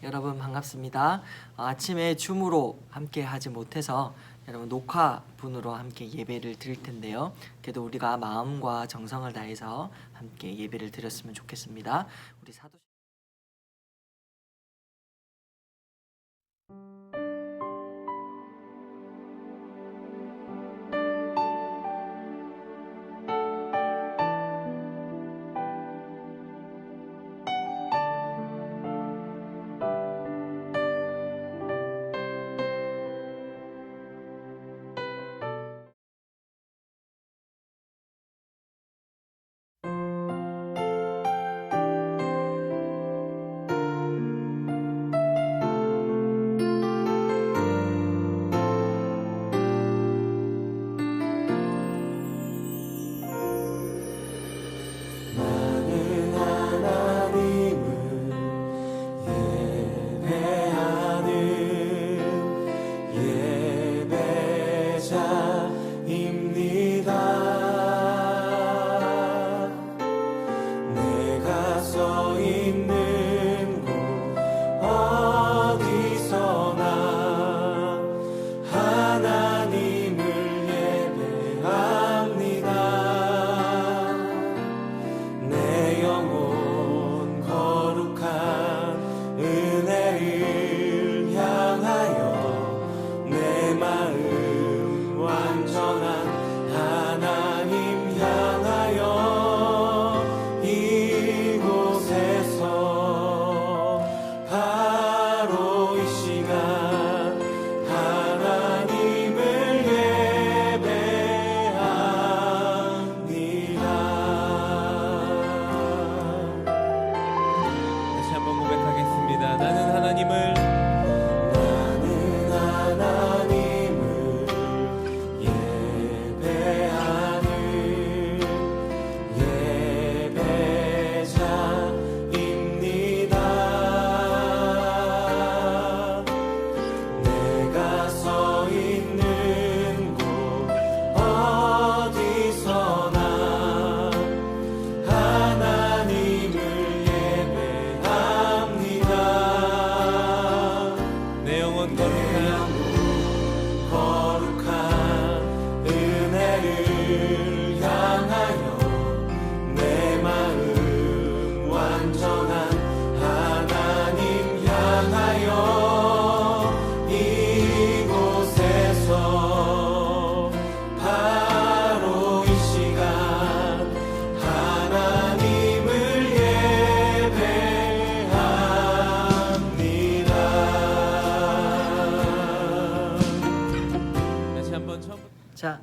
여러분 반갑습니다. 아침에 줌으로 함께 하지 못해서 여러분 녹화분으로 함께 예배를 드릴 텐데요. 그래도 우리가 마음과 정성을 다해서 함께 예배를 드렸으면 좋겠습니다. 우리 사도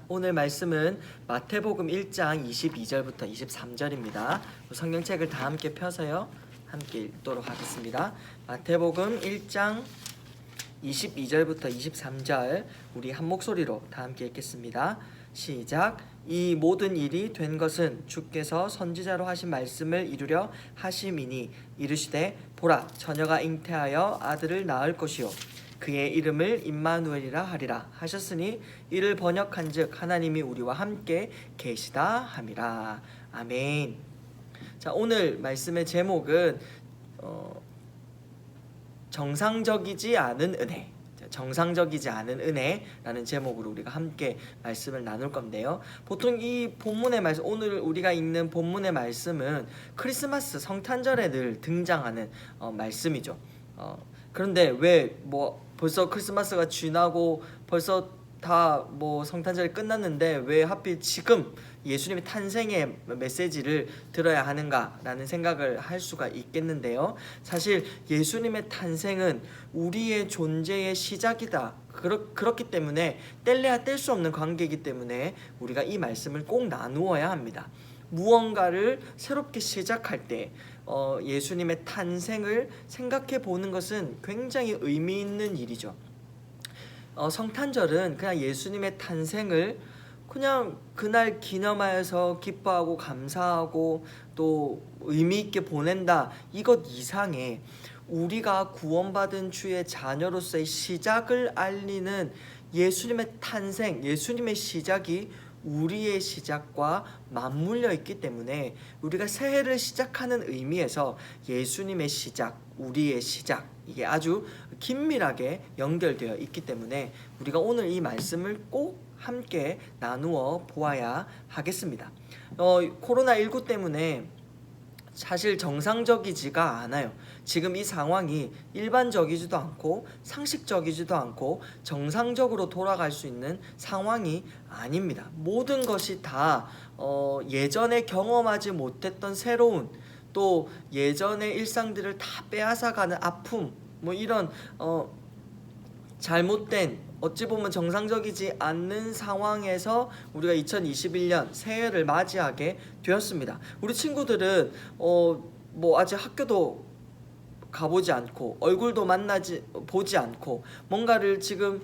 오늘 말씀은 마태복음 1장 22절부터 23절입니다. 성경책을 다 함께 펴서요. 함께 읽도록 하겠습니다. 마태복음 1장 22절부터 23절 우리 한 목소리로 다 함께 읽겠습니다. 시작. 이 모든 일이 된 것은 주께서 선지자로 하신 말씀을 이루려 하심이니 이르시되 보라 처녀가 잉태하여 아들을 낳을 것이요 그의 이름을 임마누엘이라 하리라 하셨으니 이를 번역한즉 하나님이 우리와 함께 계시다 함이라. 아멘. 자, 오늘 말씀의 제목은 정상적이지 않은 은혜. 정상적이지 않은 은혜라는 제목으로 우리가 함께 말씀을 나눌 건데요. 보통 이 본문의 말씀, 오늘 우리가 읽는 본문의 말씀은 크리스마스 성탄절에 늘 등장하는 말씀이죠. 그런데 왜 벌써 크리스마스가 지나고 벌써 다 성탄절이 끝났는데 왜 하필 지금 예수님의 탄생의 메시지를 들어야 하는가라는 생각을 할 수가 있겠는데요. 사실 예수님의 탄생은 우리의 존재의 시작이다. 그렇기 때문에 뗄래야 뗄 수 없는 관계이기 때문에 우리가 이 말씀을 꼭 나누어야 합니다. 무언가를 새롭게 시작할 때 예수님의 탄생을 생각해 보는 것은 굉장히 의미 있는 일이죠. 성탄절은 그냥 예수님의 탄생을 그냥 그날 기념하여서 기뻐하고 감사하고 또 의미 있게 보낸다 이것 이상의 우리가 구원받은 주의 자녀로서의 시작을 알리는 예수님의 탄생, 예수님의 시작이 우리의 시작과 맞물려 있기 때문에 우리가 새해를 시작하는 의미에서 예수님의 시작, 우리의 시작, 이게 아주 긴밀하게 연결되어 있기 때문에 우리가 오늘 이 말씀을 꼭 함께 나누어 보아야 하겠습니다. 코로나19 때문에 사실 정상적이지가 않아요. 지금 이 상황이 일반적이지도 않고 상식적이지도 않고 정상적으로 돌아갈 수 있는 상황이 아닙니다. 모든 것이 다 예전에 경험하지 못했던 새로운, 또 예전의 일상들을 다 빼앗아가는 아픔, 뭐 이런 잘못된, 어찌 보면 정상적이지 않는 상황에서 우리가 2021년 새해를 맞이하게 되었습니다. 우리 친구들은 뭐 아직 학교도 가보지 않고 얼굴도 보지 않고 뭔가를 지금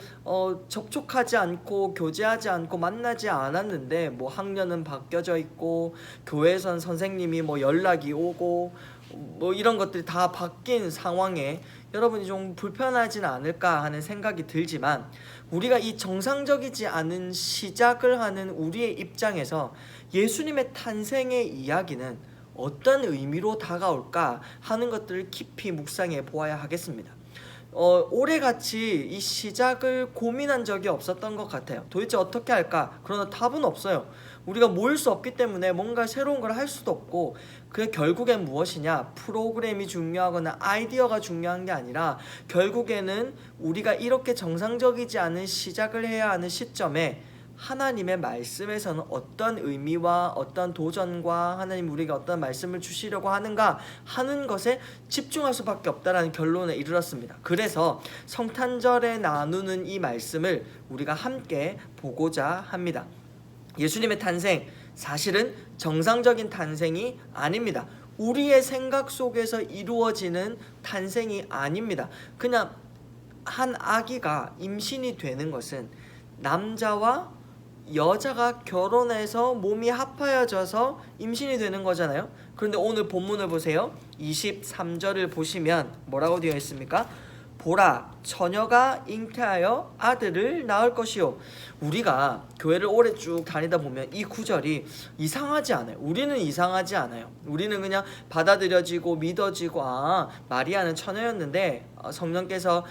접촉하지 않고 교제하지 않고 만나지 않았는데, 뭐 학년은 바뀌어져 있고 교회에선 선생님이 뭐 연락이 오고 뭐 이런 것들이 다 바뀐 상황에 여러분이 좀 불편하진 않을까 하는 생각이 들지만, 우리가 이 정상적이지 않은 시작을 하는 우리의 입장에서 예수님의 탄생의 이야기는 어떤 의미로 다가올까 하는 것들을 깊이 묵상해 보아야 하겠습니다. 올해같이 이 시작을 고민한 적이 없었던 것 같아요. 도대체 어떻게 할까? 그러나 답은 없어요. 우리가 모일 수 없기 때문에 뭔가 새로운 걸 할 수도 없고, 그게 결국엔 무엇이냐? 프로그램이 중요하거나 아이디어가 중요한 게 아니라 결국에는 우리가 이렇게 정상적이지 않은 시작을 해야 하는 시점에 하나님의 말씀에서는 어떤 의미와 어떤 도전과 하나님 우리가 어떤 말씀을 주시려고 하는가 하는 것에 집중할 수밖에 없다라는 결론에 이르렀습니다. 그래서 성탄절에 나누는 이 말씀을 우리가 함께 보고자 합니다. 예수님의 탄생, 사실은 정상적인 탄생이 아닙니다. 우리의 생각 속에서 이루어지는 탄생이 아닙니다. 그냥 한 아기가 임신이 되는 것은 남자와 여자가 결혼해서 몸이 합하여져서 임신이 되는 거잖아요. 그런데 오늘 본문을 보세요. 23절을 보시면 뭐라고 되어 있습니까? 보라, 처녀가 잉태하여 아들을 낳을 것이요. 우리가 교회를 오래 쭉 다니다 보면 이 구절이 이상하지 않아요. 우리는 이상하지 않아요. 우리는 그냥 받아들여지고 믿어지고, 마리아는 처녀였는데 성령께서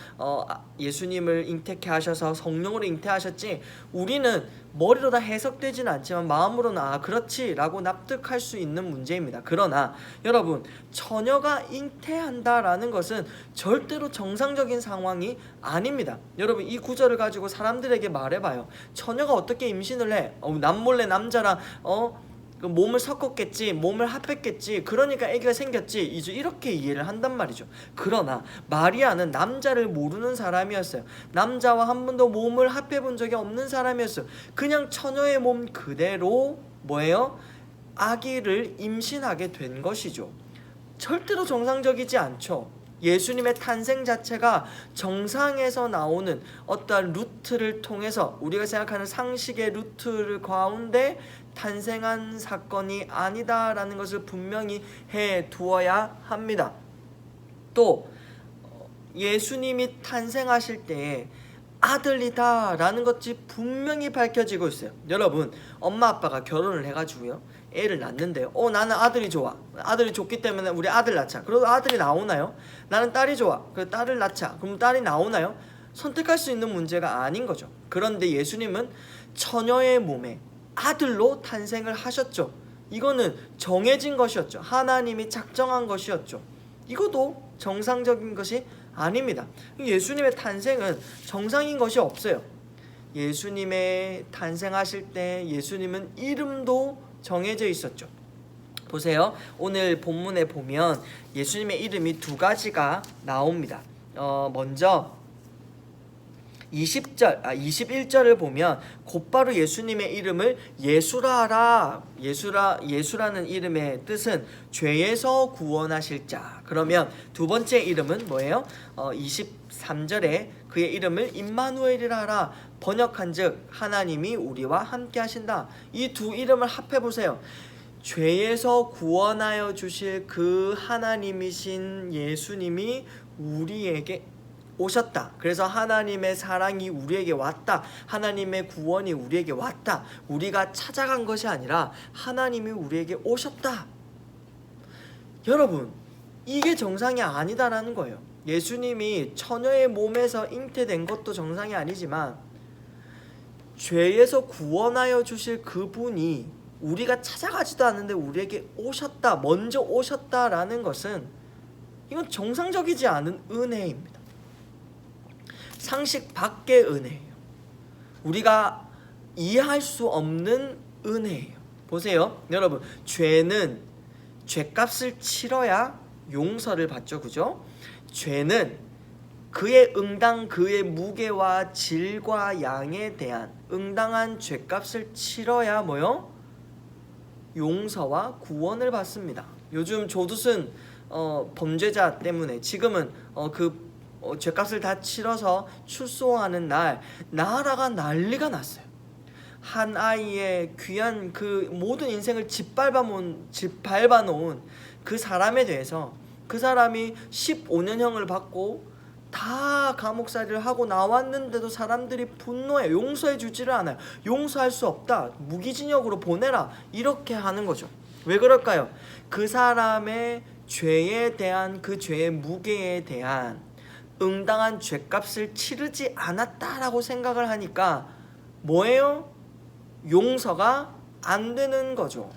예수님을 잉태케 하셔서 성령으로 잉태하셨지, 우리는 머리로 다 해석되지는 않지만 마음으로는 그렇지 라고 납득할 수 있는 문제입니다. 그러나 여러분, 처녀가 잉태한다라는 것은 절대로 정상적인 상황이 아닙니다. 여러분, 이 구절을 가지고 사람들에게 말해봐요. 처녀가 어떻게 임신을 해? 남몰래 남자랑 그 몸을 섞었겠지, 몸을 합했겠지, 그러니까 아기가 생겼지, 이제 이렇게 이해를 한단 말이죠. 그러나 마리아는 남자를 모르는 사람이었어요. 남자와 한 번도 몸을 합해본 적이 없는 사람이었어요. 그냥 처녀의 몸 그대로 뭐예요? 아기를 임신하게 된 것이죠. 절대로 정상적이지 않죠. 예수님의 탄생 자체가 정상에서 나오는 어떠한 루트를 통해서, 우리가 생각하는 상식의 루트를 가운데 탄생한 사건이 아니다라는 것을 분명히 해 두어야 합니다. 또 예수님이 탄생하실 때에 아들이다 라는 것이 분명히 밝혀지고 있어요. 여러분, 엄마 아빠가 결혼을 해가지고요, 애를 낳는데요, 나는 아들이 좋아, 아들이 좋기 때문에 우리 아들 낳자. 그래도 아들이 나오나요? 나는 딸이 좋아, 그래서 딸을 낳자. 그럼 딸이 나오나요? 선택할 수 있는 문제가 아닌 거죠. 그런데 예수님은 처녀의 몸에 아들로 탄생을 하셨죠. 이거는 정해진 것이었죠. 하나님이 작정한 것이었죠. 이것도 정상적인 것이 아닙니다. 예수님의 탄생은 정상인 것이 없어요. 예수님의 탄생하실 때 예수님은 이름도 정해져 있었죠. 보세요. 오늘 본문에 보면 예수님의 이름이 두 가지가 나옵니다. 먼저 21절을 보면 곧바로 예수님의 이름을 예수라라. 예수라는 이름의 뜻은 죄에서 구원하실 자. 그러면 두 번째 이름은 뭐예요? 23절에 그의 이름을 임마누엘이라 하라. 번역한즉 하나님이 우리와 함께 하신다. 이 두 이름을 합해 보세요. 죄에서 구원하여 주실 그 하나님이신 예수님이 우리에게 오셨다. 그래서 하나님의 사랑이 우리에게 왔다. 하나님의 구원이 우리에게 왔다. 우리가 찾아간 것이 아니라 하나님이 우리에게 오셨다. 여러분, 이게 정상이 아니다라는 거예요. 예수님이 처녀의 몸에서 잉태된 것도 정상이 아니지만 죄에서 구원하여 주실 그분이 우리가 찾아가지도 않는데 우리에게 오셨다, 먼저 오셨다라는 것은 이건 정상적이지 않은 은혜입니다. 상식 밖의 은혜예요. 우리가 이해할 수 없는 은혜예요. 보세요, 여러분, 죄는 죄값을 치러야 용서를 받죠, 그죠? 죄는 그의 응당, 그의 무게와 질과 양에 대한 응당한 죄값을 치러야 뭐요? 용서와 구원을 받습니다. 요즘 조두순 범죄자 때문에 지금은 죄값을 다 치러서 출소하는 날 나라가 난리가 났어요. 한 아이의 귀한 그 모든 인생을 짓밟아 놓은 그 사람에 대해서 그 사람이 15년형을 받고 다 감옥살이를 하고 나왔는데도 사람들이 분노해 용서해 주지를 않아요. 용서할 수 없다. 무기징역으로 보내라. 이렇게 하는 거죠. 왜 그럴까요? 그 사람의 죄에 대한 그 죄의 무게에 대한 응당한 죄값을 치르지 않았다라고 생각을 하니까 뭐예요? 용서가 안 되는 거죠.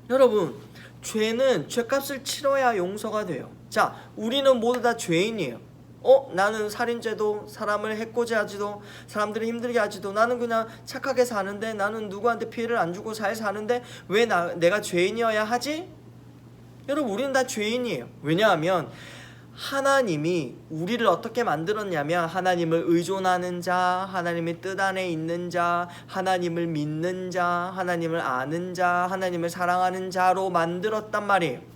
여러분, 죄는 죄값을 치러야 용서가 돼요. 자, 우리는 모두 다 죄인이에요. 나는 살인죄도, 사람을 해코지하지도, 사람들을 힘들게 하지도, 나는 그냥 착하게 사는데, 나는 누구한테 피해를 안 주고 잘 사는데 왜 내가 죄인이어야 하지? 여러분, 우리는 다 죄인이에요. 왜냐하면 하나님이 우리를 어떻게 만들었냐면 하나님을 의존하는 자, 하나님의 뜻 안에 있는 자, 하나님을 믿는 자, 하나님을 아는 자, 하나님을 사랑하는 자로 만들었단 말이에요.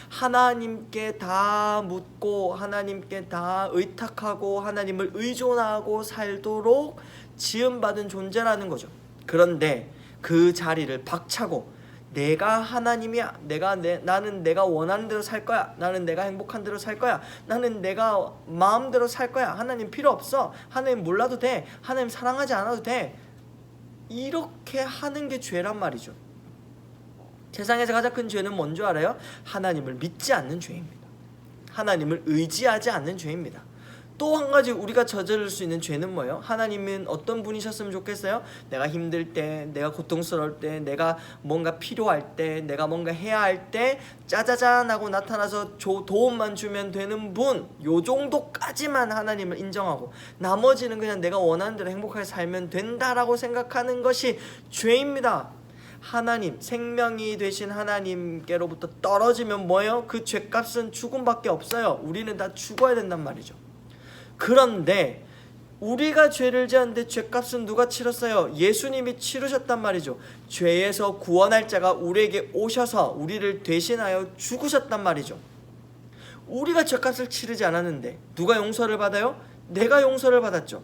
하나님께 다 묻고 하나님께 다 의탁하고 하나님을 의존하고 살도록 지음받은 존재라는 거죠. 그런데 그 자리를 박차고 내가 하나님이야. 나는 내가 원하는 대로 살 거야. 나는 내가 행복한 대로 살 거야. 나는 내가 마음대로 살 거야. 하나님 필요 없어. 하나님 몰라도 돼. 하나님 사랑하지 않아도 돼. 이렇게 하는 게 죄란 말이죠. 세상에서 가장 큰 죄는 뭔지 알아요? 하나님을 믿지 않는 죄입니다. 하나님을 의지하지 않는 죄입니다. 또 한 가지 우리가 저지를 수 있는 죄는 뭐예요? 하나님은 어떤 분이셨으면 좋겠어요? 내가 힘들 때, 내가 고통스러울 때, 내가 뭔가 필요할 때, 내가 뭔가 해야 할 때 짜자잔 하고 나타나서 도움만 주면 되는 분, 요 정도까지만 하나님을 인정하고 나머지는 그냥 내가 원하는 대로 행복하게 살면 된다라고 생각하는 것이 죄입니다. 하나님, 생명이 되신 하나님께로부터 떨어지면 뭐예요? 그 죄값은 죽음밖에 없어요. 우리는 다 죽어야 된단 말이죠. 그런데 우리가 죄를 지었는데 죄값은 누가 치렀어요? 예수님이 치르셨단 말이죠. 죄에서 구원할 자가 우리에게 오셔서 우리를 대신하여 죽으셨단 말이죠. 우리가 죄값을 치르지 않았는데 누가 용서를 받아요? 내가 용서를 받았죠.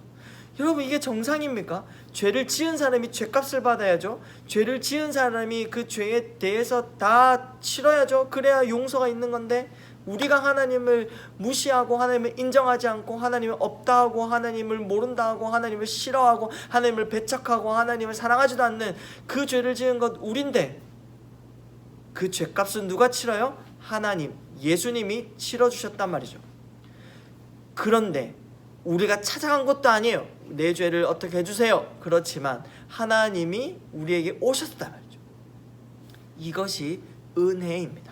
여러분, 이게 정상입니까? 죄를 지은 사람이 죄값을 받아야죠. 죄를 지은 사람이 그 죄에 대해서 다 치러야죠. 그래야 용서가 있는 건데 우리가 하나님을 무시하고 하나님을 인정하지 않고 하나님을 없다 하고 하나님을 모른다 하고 하나님을 싫어하고 하나님을 배척하고 하나님을 사랑하지도 않는 그 죄를 지은 것 우린데 그 죄값은 누가 치러요? 하나님, 예수님이 치러주셨단 말이죠. 그런데 우리가 찾아간 것도 아니에요. 내 죄를 어떻게 해주세요. 그렇지만 하나님이 우리에게 오셨단 말이죠. 이것이 은혜입니다.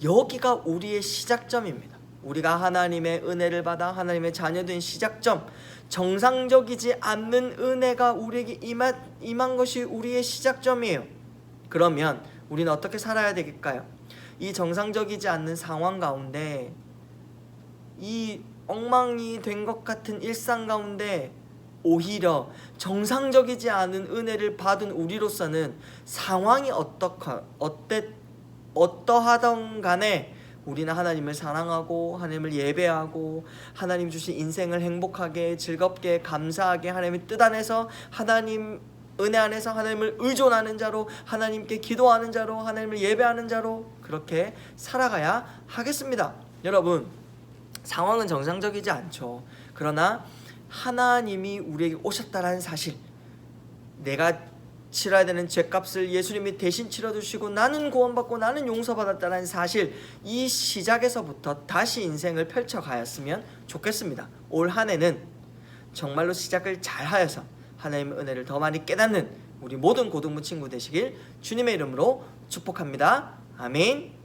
여기가 우리의 시작점입니다. 우리가 하나님의 은혜를 받아 하나님의 자녀된 시작점, 정상적이지 않는 은혜가 우리에게 임한 것이 우리의 시작점이에요. 그러면 우리는 어떻게 살아야 되겠까요? 이 정상적이지 않는 상황 가운데, 이 엉망이 된 것 같은 일상 가운데 오히려 정상적이지 않은 은혜를 받은 우리로서는 상황이 어떠하던 간에 우리는 하나님을 사랑하고 하나님을 예배하고 하나님 주신 인생을 행복하게 즐겁게 감사하게 하나님의 뜻 안에서 하나님 은혜 안에서 하나님을 의존하는 자로, 하나님께 기도하는 자로, 하나님을 예배하는 자로 그렇게 살아가야 하겠습니다. 여러분, 상황은 정상적이지 않죠. 그러나 하나님이 우리에게 오셨다라는 사실, 내가 치러야 되는 죄값을 예수님이 대신 치러주시고 나는 구원받고 나는 용서받았다는 사실, 이 시작에서부터 다시 인생을 펼쳐가였으면 좋겠습니다. 올 한 해는 정말로 시작을 잘하여서 하나님의 은혜를 더 많이 깨닫는 우리 모든 고등부 친구 되시길 주님의 이름으로 축복합니다. 아멘.